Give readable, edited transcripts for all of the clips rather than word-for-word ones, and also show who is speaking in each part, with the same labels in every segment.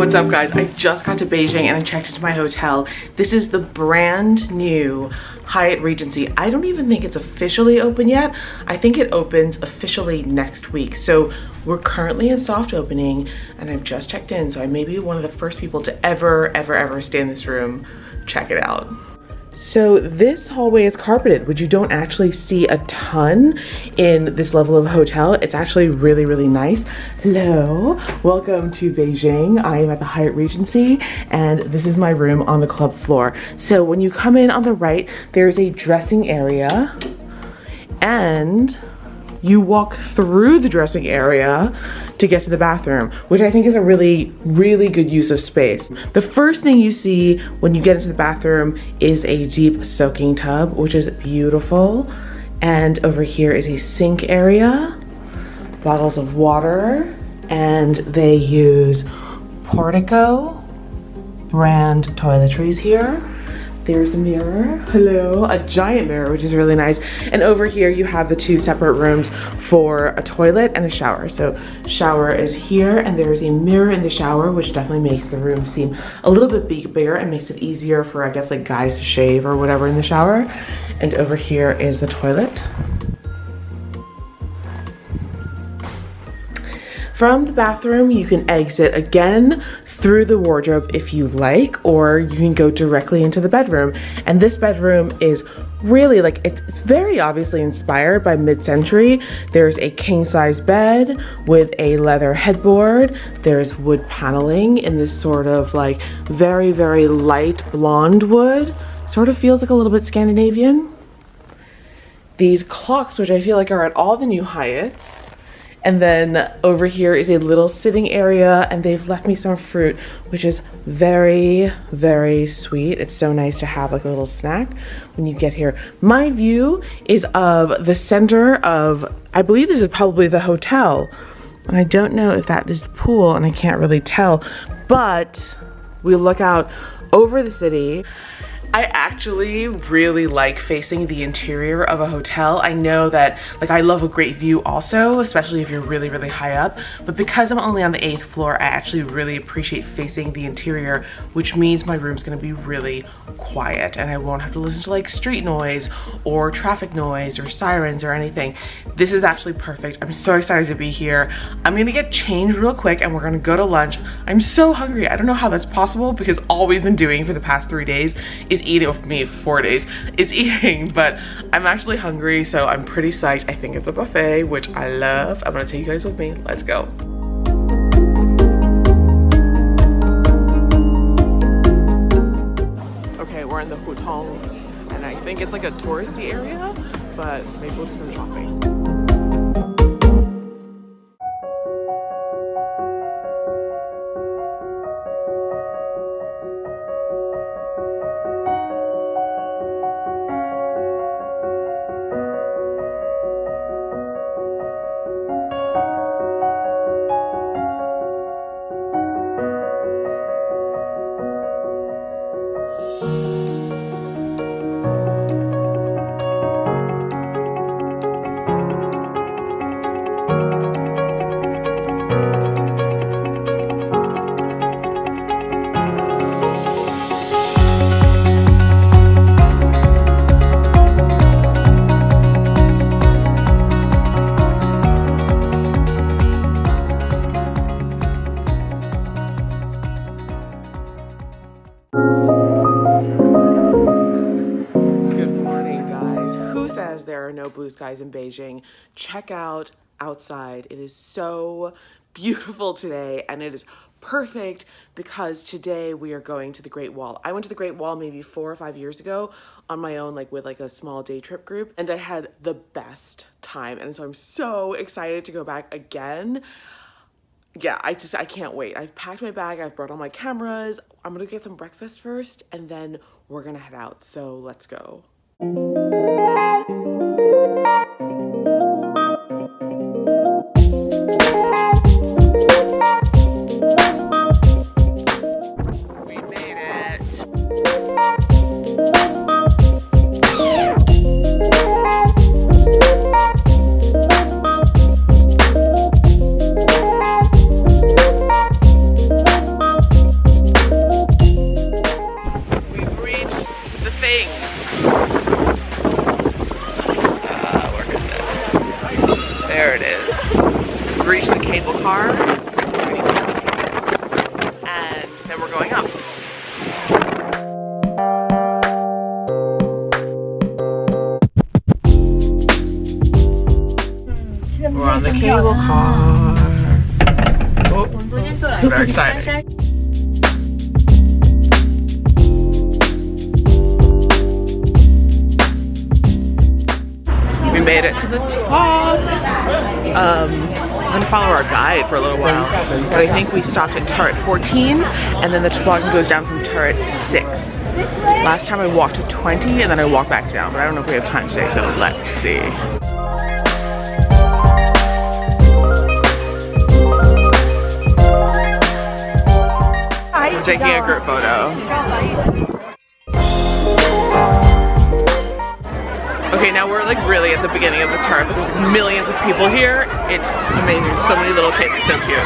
Speaker 1: What's up guys? I just got to Beijing and I checked into my hotel. This is the brand new Hyatt Regency. I don't even think it's officially open yet. I think it opens officially next week. So we're currently in soft opening and I've just checked in. So I may be one of the first people to ever stay in this room. Check it out. So this hallway is carpeted, which you don't actually see a ton in this level of hotel. It's actually really nice. Hello, welcome to Beijing. I am at the Hyatt Regency and this is my room on the club floor. So when you come in on the right, there's a dressing area and you walk through the dressing area to get to the bathroom, which I think is a really good use of space. The first thing you see when you get into the bathroom is a deep soaking tub, which is beautiful. And over here is a sink area, bottles of water, and they use Portico brand toiletries here. There's a mirror, hello, a giant mirror, which is really nice. And over here you have the two separate rooms for a toilet and a shower. So shower is here and there's a mirror in the shower, which definitely makes the room seem a little bit bigger and makes it easier for, I guess, like guys to shave or whatever in the shower. And over here is the toilet. From the bathroom, you can exit again through the wardrobe if you like, or you can go directly into the bedroom. And this bedroom is really like, it's very obviously inspired by mid-century. There's a king-size bed with a leather headboard. There's wood paneling in this sort of like very light blonde wood. Sort of feels like a little bit Scandinavian. These clocks, which I feel like are at all the new Hyatts. And then over here is a little sitting area and they've left me some fruit, which is very sweet. It's so nice to have like a little snack when you get here. My view is of the center of, I believe this is probably the hotel. And I don't know if that is the pool and I can't really tell, but we look out over the city. I actually really like facing the interior of a hotel. I know that, like, I love a great view also, especially if you're really high up, but because I'm only on the 8th floor, I actually really appreciate facing the interior, which means my room's gonna be really quiet and I won't have to listen to like street noise or traffic noise or sirens or anything. This is actually perfect. I'm so excited to be here. I'm gonna get changed real quick and we're gonna go to lunch. I'm so hungry. I don't know how that's possible because all we've been doing for the past 3 days is eating. With me 4 days is eating, but I'm actually hungry, so I'm pretty psyched. I think it's a buffet, which I love. I'm gonna take you guys with me. Let's go. Okay, we're in the Hutong and I think it's like a touristy area, but maybe we'll do some shopping. There are no blue skies in Beijing. Check out outside. It is so beautiful today and it is perfect because today we are going to the Great Wall. I went to the Great Wall maybe 4 or 5 years ago on my own, like with like a small day trip group, and I had the best time. And so I'm so excited to go back again. Yeah, I can't wait. I've packed my bag. I've brought all my cameras. I'm gonna get some breakfast first and then we're gonna head out. So let's go. car for 20 minutes, and then we're going up. We're on the cable car. Oh, it's very exciting. We made it to the top. I'm gonna follow our guide for a little while, but I think we stopped at turret 14, and then the toboggan goes down from turret 6. Last time I walked to 20, and then I walked back down, but I don't know if we have time today, so let's see. We're taking a group photo. Okay, now we're like really at the beginning of the turret, but there's like millions of people here. It's amazing. So many little kids, it's so cute.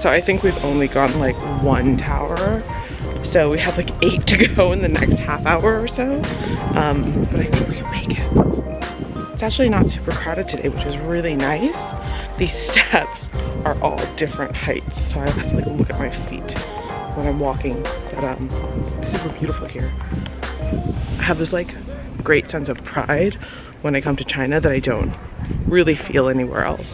Speaker 1: So I think we've only gone like one tower. So we have like 8 to go in the next half hour or so. But I think we can make it. It's actually not super crowded today, which is really nice. These steps are all different heights, so I have to like look at my feet when I'm walking. But it's super beautiful here. I have this like great sense of pride when I come to China that I don't really feel anywhere else.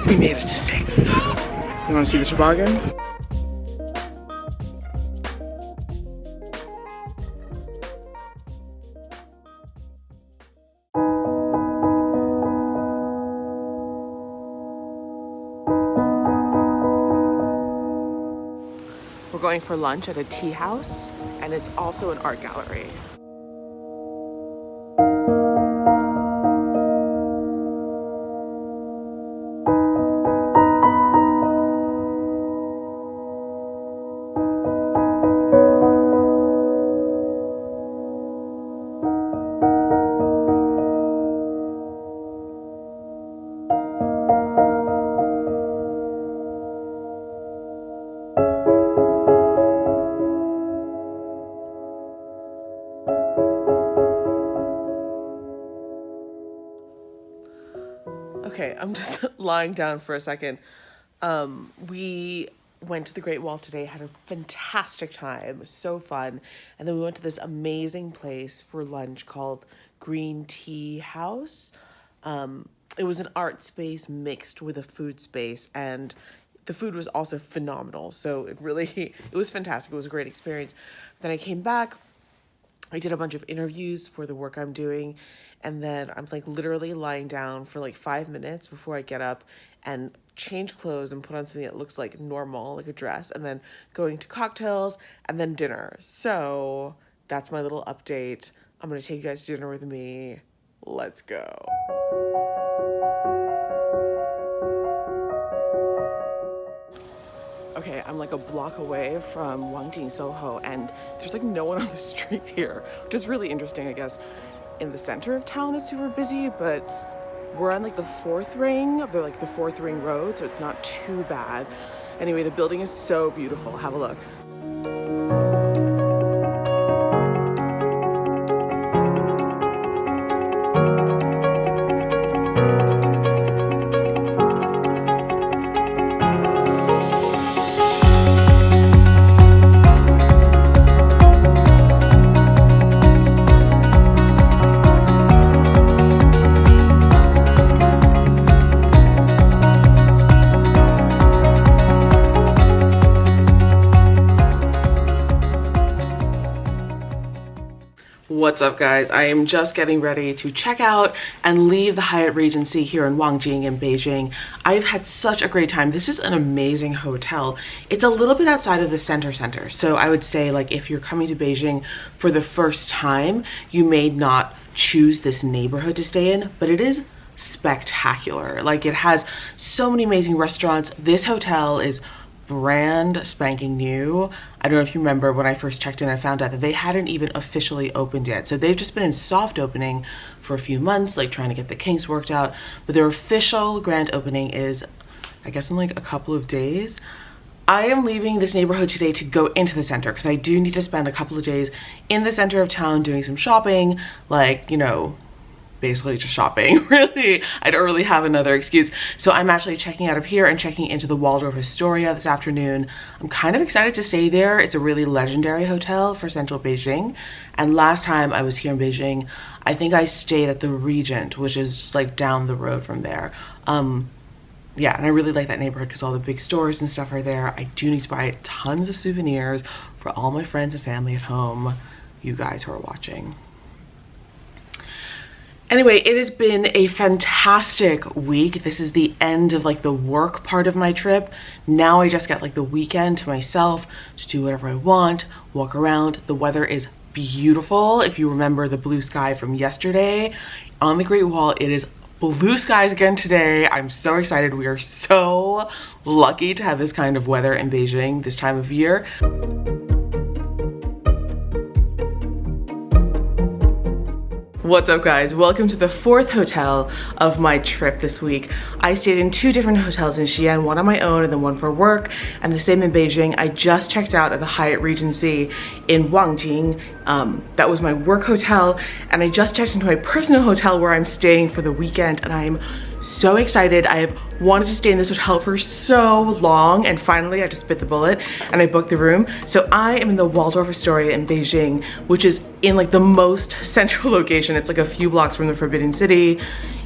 Speaker 1: We made it to 6. You want to see the toboggan? We're going for lunch at a tea house, and it's also an art gallery. Okay, I'm just lying down for a second. We went to the Great Wall today, had a fantastic time, it was so fun. And then we went to this amazing place for lunch called Green Tea House. It was an art space mixed with a food space, and the food was also phenomenal. So it was fantastic. It was a great experience. Then I came back. I did a bunch of interviews for the work I'm doing, and then I'm like literally lying down for like 5 minutes before I get up and change clothes and put on something that looks like normal, like a dress, and then going to cocktails and then dinner. So that's my little update. I'm gonna take you guys to dinner with me. Let's go. Okay, I'm like a block away from Wangjing, Soho, and there's like no one on the street here, which is really interesting, I guess. In the center of town, it's super busy, but we're on like the 4th ring of the 4th ring road, so it's not too bad. Anyway, the building is so beautiful. Have a look. What's up, guys? I am just getting ready to check out and leave the Hyatt Regency here in Wangjing in Beijing. I've had such a great time. This is an amazing hotel. It's a little bit outside of the center, so I would say like if you're coming to Beijing for the first time, you may not choose this neighborhood to stay in, but it is spectacular. Like, it has so many amazing restaurants. This hotel is brand spanking new. I don't know if you remember when I first checked in, I found out that they hadn't even officially opened yet. So they've just been in soft opening for a few months, like trying to get the kinks worked out. But their official grand opening is, I guess, in like a couple of days. I am leaving this neighborhood today to go into the center because I do need to spend a couple of days in the center of town doing some shopping, like, you know, basically just shopping. Really, I don't really have another excuse. So I'm actually checking out of here and checking into the Waldorf Astoria this afternoon. I'm kind of excited to stay there. It's a really legendary hotel for central Beijing. And last time I was here in Beijing, I think I stayed at the Regent, which is just like down the road from there. Yeah, and I really like that neighborhood because all the big stores and stuff are there. I do need to buy tons of souvenirs for all my friends and family at home, you guys who are watching. Anyway, it has been a fantastic week. This is the end of like the work part of my trip. Now I just get like the weekend to myself to do whatever I want, walk around. The weather is beautiful. If you remember the blue sky from yesterday, on the Great Wall, it is blue skies again today. I'm so excited. We are so lucky to have this kind of weather in Beijing this time of year. What's up, guys? Welcome to the fourth hotel of my trip this week. I stayed in two different hotels in Xi'an, one on my own and then one for work, and the same in Beijing. I just checked out at the Hyatt Regency in Wangjing. That was my work hotel, and I just checked into my personal hotel where I'm staying for the weekend, and I'm so excited. I have wanted to stay in this hotel for so long, and finally I just bit the bullet and I booked the room. So I am in the Waldorf Astoria in Beijing, which is in like the most central location. It's like a few blocks from the Forbidden City.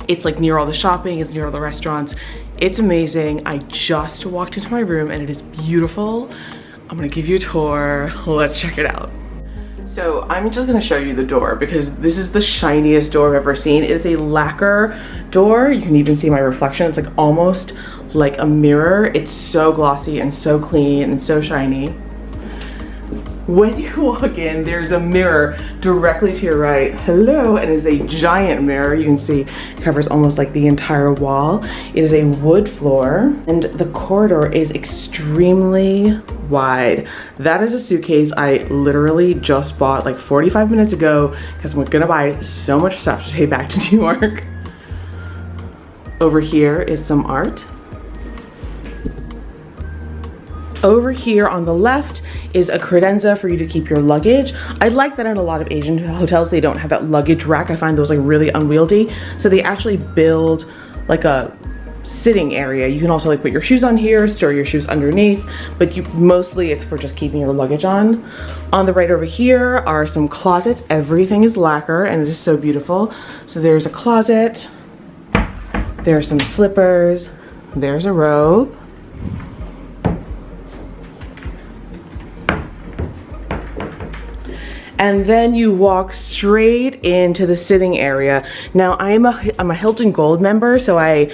Speaker 1: It's like near all the shopping, it's near all the restaurants. It's amazing. I just walked into my room and it is beautiful. I'm gonna give you a tour. Let's check it out. So I'm just gonna show you the door because this is the shiniest door I've ever seen. It is a lacquer door. You can even see my reflection. It's like almost like a mirror. It's so glossy and so clean and so shiny. When you walk in, there's a mirror directly to your right. Hello, and it's a giant mirror. You can see it covers almost like the entire wall. It is a wood floor, and the corridor is extremely wide. That is a suitcase I literally just bought like 45 minutes ago because I'm gonna buy so much stuff to take back to New York. Over here is some art. Over here on the left is a credenza for you to keep your luggage. I like that in a lot of Asian hotels, they don't have that luggage rack. I find those like really unwieldy. So they actually build like a sitting area. You can also like put your shoes on here, store your shoes underneath, but mostly it's for just keeping your luggage on. On the right over here are some closets. Everything is lacquer and it is so beautiful. So there's a closet, there are some slippers, there's a robe. And then you walk straight into the sitting area. Now I'm a Hilton Gold member, so I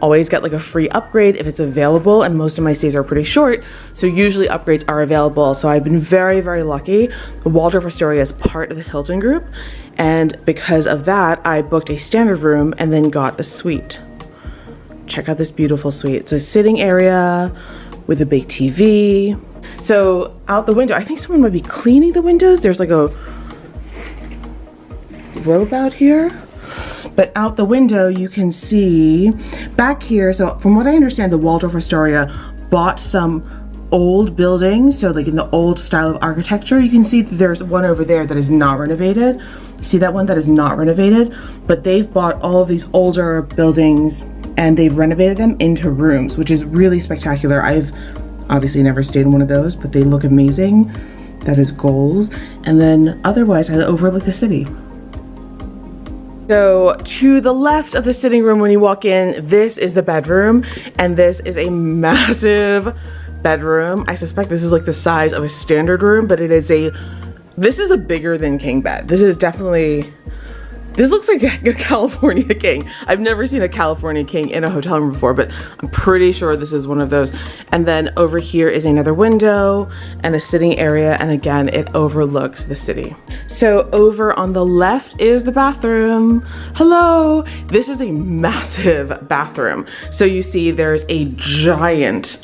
Speaker 1: always get like a free upgrade if it's available, and most of my stays are pretty short, so usually upgrades are available. So I've been very, very lucky. The Waldorf Astoria is part of the Hilton group, and because of that, I booked a standard room and then got a suite. Check out this beautiful suite. It's a sitting area with a big TV. So out the window, I think someone might be cleaning the windows. There's like a robe out here. But out the window, you can see back here. So from what I understand, the Waldorf Astoria bought some old buildings. So like in the old style of architecture, you can see that there's one over there that is not renovated. See that one that is not renovated? But they've bought all of these older buildings and they've renovated them into rooms, which is really spectacular. I've obviously never stayed in one of those, but they look amazing. That is goals. And then otherwise, I overlook the city. So to the left of the sitting room when you walk in, this is the bedroom, and this is a massive bedroom. I suspect this is like the size of a standard room, but this is a bigger than king bed. This is definitely This looks like a California king. I've never seen a California king in a hotel room before, but I'm pretty sure this is one of those. And then over here is another window and a sitting area. And again, it overlooks the city. So over on the left is the bathroom. Hello. This is a massive bathroom. So you see there's a giant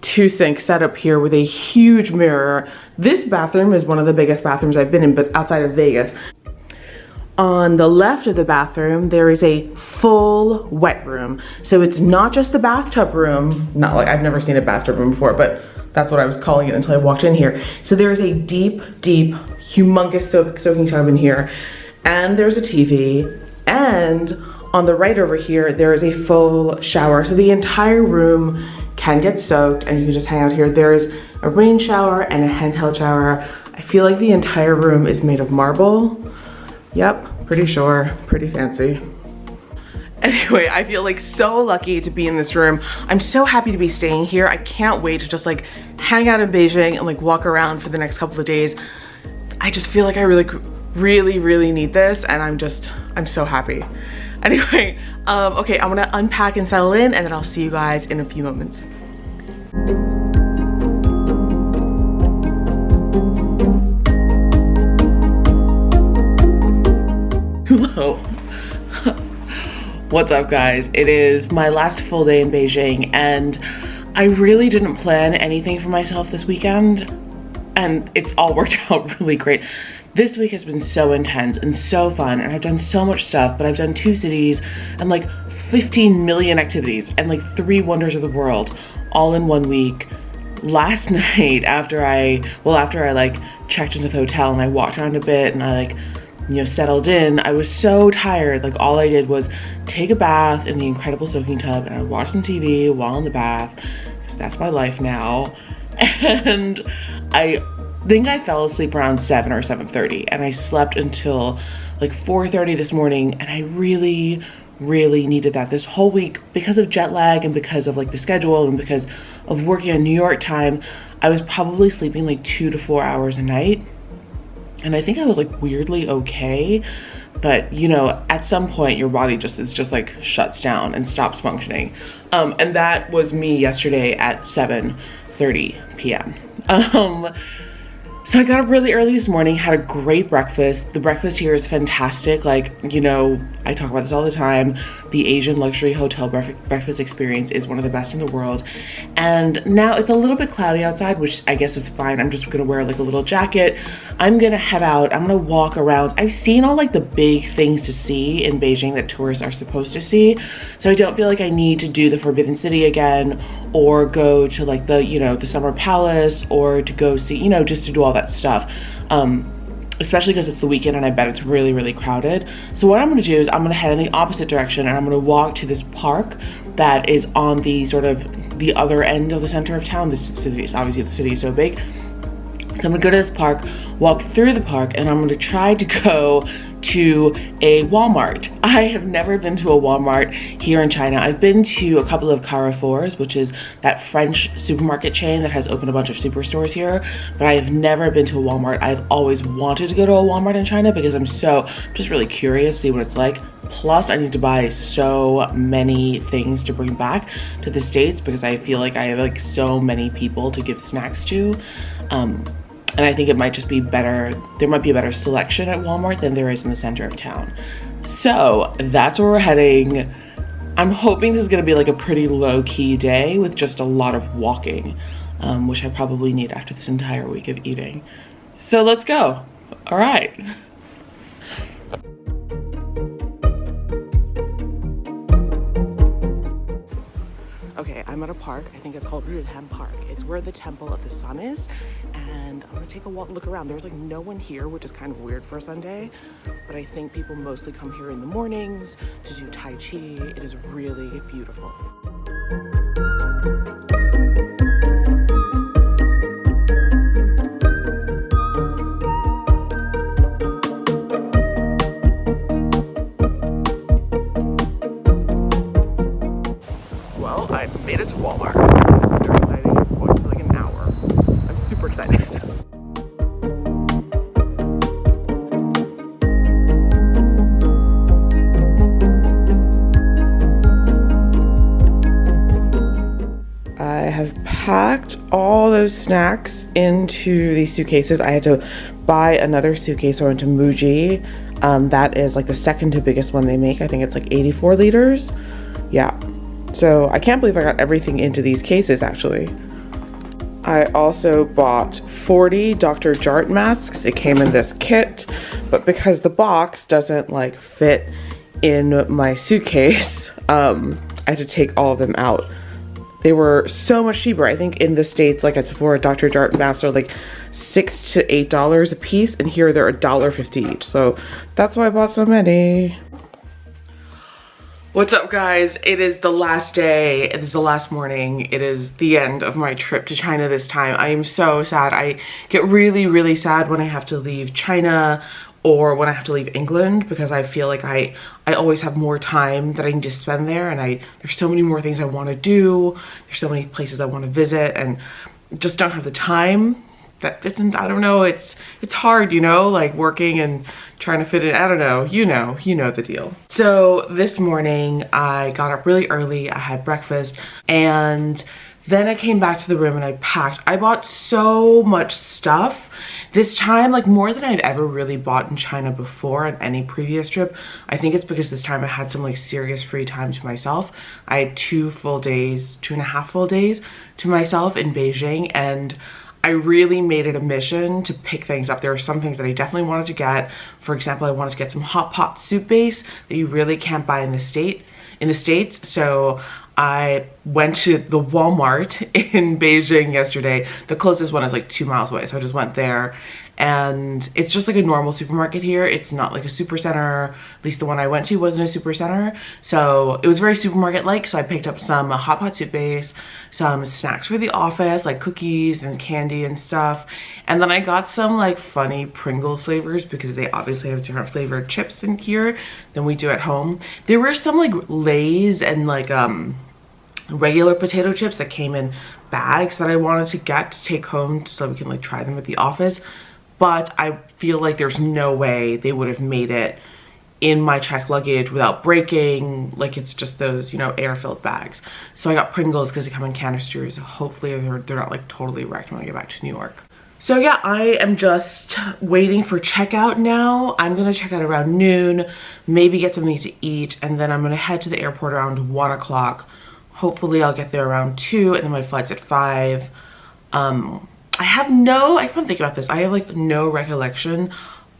Speaker 1: 2-sink setup here with a huge mirror. This bathroom is one of the biggest bathrooms I've been in, but outside of Vegas. On the left of the bathroom, there is a full wet room. So it's not just a bathtub room, not like I've never seen a bathtub room before, but that's what I was calling it until I walked in here. So there is a deep, humongous soaking tub in here, and there's a TV, and on the right over here, there is a full shower. So the entire room can get soaked and you can just hang out here. There is a rain shower and a handheld shower. I feel like the entire room is made of marble. Yep, pretty sure, pretty fancy. Anyway, I feel like so lucky to be in this room. I'm so happy to be staying here. I can't wait to just like hang out in Beijing and like walk around for the next couple of days. I just feel like I really need this, and I'm so happy. Anyway, okay, I'm gonna unpack and settle in, and then I'll see you guys in a few moments. Hello. What's up, guys? It is my last full day in Beijing, and I really didn't plan anything for myself this weekend, and it's all worked out really great. This week has been so intense and so fun, and I've done so much stuff, but I've done 2 cities and like 15 million activities and like 3 wonders of the world all in 1 week. Last night, after I like checked into the hotel and I walked around a bit and I like, you know, settled in, I was so tired. Like all I did was take a bath in the incredible soaking tub, and I watched some TV while in the bath, because that's my life now. And I think I fell asleep around 7 or 7:30, and I slept until like 4:30 this morning, and I really needed that this whole week because of jet lag and because of like the schedule and because of working on New York time. I was probably sleeping like 2 to 4 hours a night, and I think I was like weirdly okay, but you know, at some point your body just like shuts down and stops functioning. And that was me yesterday at 7:30 p.m. So I got up really early this morning, had a great breakfast. The breakfast here is fantastic. Like, you know, I talk about this all the time. The Asian luxury hotel breakfast experience is one of the best in the world. And now it's a little bit cloudy outside, which I guess is fine. I'm just gonna wear like a little jacket. I'm gonna head out, I'm gonna walk around. I've seen all like the big things to see in Beijing that tourists are supposed to see. So I don't feel like I need to do the Forbidden City again, or go to like the, you know, the Summer Palace, or to go see, you know, just to do all that stuff. Especially because it's the weekend and I bet it's really crowded. So what I'm gonna do is I'm gonna head in the opposite direction, and I'm gonna walk to this park that is on the sort of the other end of the center of town. This city is obviously, the city is so big. So I'm gonna go to this park, walk through the park, and I'm gonna try to go to a Walmart. I have never been to a Walmart here in China. I've been to a couple of Carrefours, which is that French supermarket chain that has opened a bunch of superstores here, but I have never been to a Walmart. I've always wanted to go to a Walmart in China because I'm just really curious to see what it's like. Plus, I need to buy so many things to bring back to the States because I feel like I have like so many people to give snacks to. And I think it might just be better, there might be a better selection at Walmart than there is in the center of town. So that's where we're heading. I'm hoping this is gonna be like a pretty low-key day with just a lot of walking, which I probably need after this entire week of eating. So let's go. All right. Okay, I'm at a park. I think it's called Xi'an Park. It's where the Temple of the Sun is, and I'm gonna take a look around. There's like no one here, which is kind of weird for a Sunday, but I think people mostly come here in the mornings to do Tai Chi. It is really beautiful. I made it to Walmart. It's very exciting. I'm going for like an hour. I'm super excited. those snacks into these suitcases. I had to buy another suitcase. So I went to Muji. That is like the second to biggest one they make. I think it's like 84 liters. Yeah. So I can't believe I got everything into these cases actually. I also bought 40 Dr. Jart masks. It came in this kit, but because the box doesn't like fit in my suitcase, I had to take all of them out. They were so much cheaper. I think in the States, like at Sephora, Dr. Jart masks are like $6 to $8 a piece, and here they're $1.50 each. So that's why I bought so many. What's up, guys? It is the last day. It is the last morning. It is the end of my trip to China this time. I am so sad. I get really, really sad when I have to leave China or when I have to leave England, because I feel like I always have more time that I need to spend there, and there's so many more things I want to do. There's so many places I want to visit, and just don't have the time. That isn't, I don't know, it's hard, you know, like working and trying to fit in, I don't know, you know the deal. So this morning I got up really early, I had breakfast, and then I came back to the room and I packed. I bought so much stuff this time, like more than I've ever really bought in China before on any previous trip. I think it's because this time I had some like serious free time to myself. I had 2 and a half full days to myself in Beijing, and I really made it a mission to pick things up. There are some things that I definitely wanted to get. For example, I wanted to get some hot pot soup base that you really can't buy in the States. So I went to the Walmart in Beijing yesterday. The closest one is like 2 miles away, so I just went there. And it's just like a normal supermarket here. It's not like a super center. At least the one I went to wasn't a super center. So it was very supermarket-like. So I picked up some hot pot soup base, some snacks for the office, like cookies and candy and stuff. And then I got some like funny Pringles flavors, because they obviously have different flavored chips in here than we do at home. There were some like Lay's and like regular potato chips that came in bags that I wanted to get to take home so we can like try them at the office. But I feel like there's no way they would have made it in my checked luggage without breaking. Like, it's just those, you know, air-filled bags. So I got Pringles because they come in canisters. Hopefully they're not like totally wrecked when I get back to New York. So yeah, I am just waiting for checkout now. I'm gonna check out around noon, maybe get something to eat, and then I'm gonna head to the airport around 1 o'clock. Hopefully I'll get there around 2, and then my flight's at 5. I couldn't think about this. I have like no recollection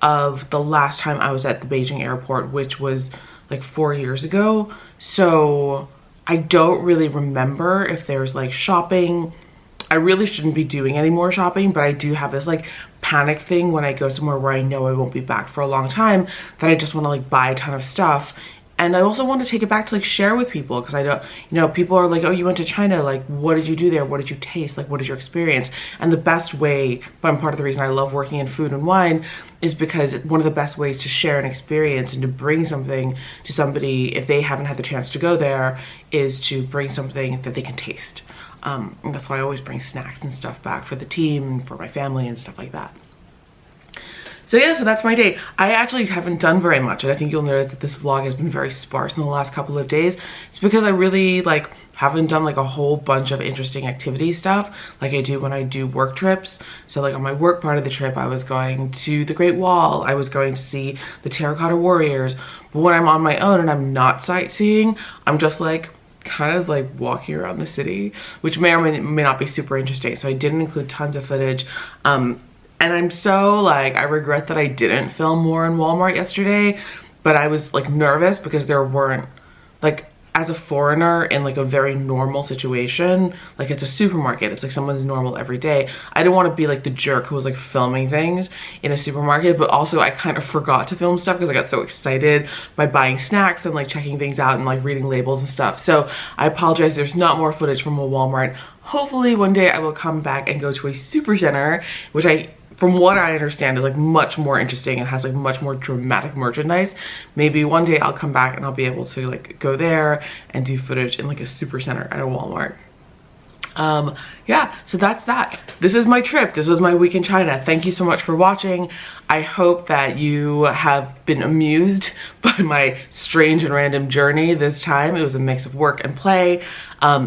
Speaker 1: of the last time I was at the Beijing airport, which was like 4 years ago. So I don't really remember if there's like shopping. I really shouldn't be doing any more shopping, but I do have this like panic thing when I go somewhere where I know I won't be back for a long time, that I just want to like buy a ton of stuff. And I also want to take it back to like share with people, because I don't, you know, people are like, oh, you went to China, like what did you do there? What did you taste? Like what is your experience? And the best way, but part of the reason I love working in food and wine, is because one of the best ways to share an experience and to bring something to somebody if they haven't had the chance to go there is to bring something that they can taste. And that's why I always bring snacks and stuff back for the team and for my family and stuff like that. So yeah, so that's my day. I actually haven't done very much, and I think you'll notice that this vlog has been very sparse in the last couple of days. It's because I really like haven't done like a whole bunch of interesting activity stuff like I do when I do work trips. So like on my work part of the trip, I was going to the Great Wall. I was going to see the Terracotta Warriors. But when I'm on my own and I'm not sightseeing, I'm just like kind of like walking around the city, which may or may not be super interesting. So I didn't include tons of footage. And I'm so like, I regret that I didn't film more in Walmart yesterday, but I was like nervous because there weren't, like, as a foreigner in like a very normal situation, like it's a supermarket, it's like someone's normal every day. I didn't want to be like the jerk who was like filming things in a supermarket, but also I kind of forgot to film stuff because I got so excited by buying snacks and like checking things out and like reading labels and stuff. So I apologize, there's not more footage from a Walmart. Hopefully one day I will come back and go to a super center, which from what I understand is like much more interesting and has like much more dramatic merchandise. Maybe one day I'll come back and I'll be able to like go there and do footage in like a super center at a Walmart. Yeah, so that's that. This is my trip. This was my week in China. Thank you so much for watching. I hope that you have been amused by my strange and random journey this time. It was a mix of work and play.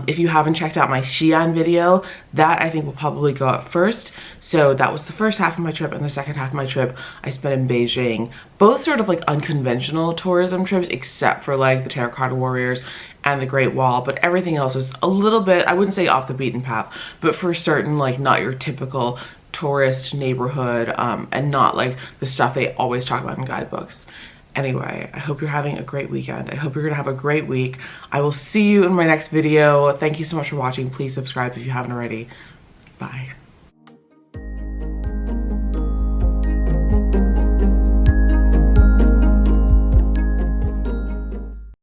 Speaker 1: If you haven't checked out my Xi'an video, that I think will probably go up first. So that was the first half of my trip, and the second half of my trip I spent in Beijing. Both sort of like unconventional tourism trips, except for like the Terracotta Warriors and the Great Wall, but everything else is a little bit, I wouldn't say off the beaten path, but for certain, like not your typical tourist neighborhood, and not like the stuff they always talk about in guidebooks. Anyway, I hope you're having a great weekend. I hope you're gonna have a great week. I will see you in my next video. Thank you so much for watching. Please subscribe if you haven't already. Bye.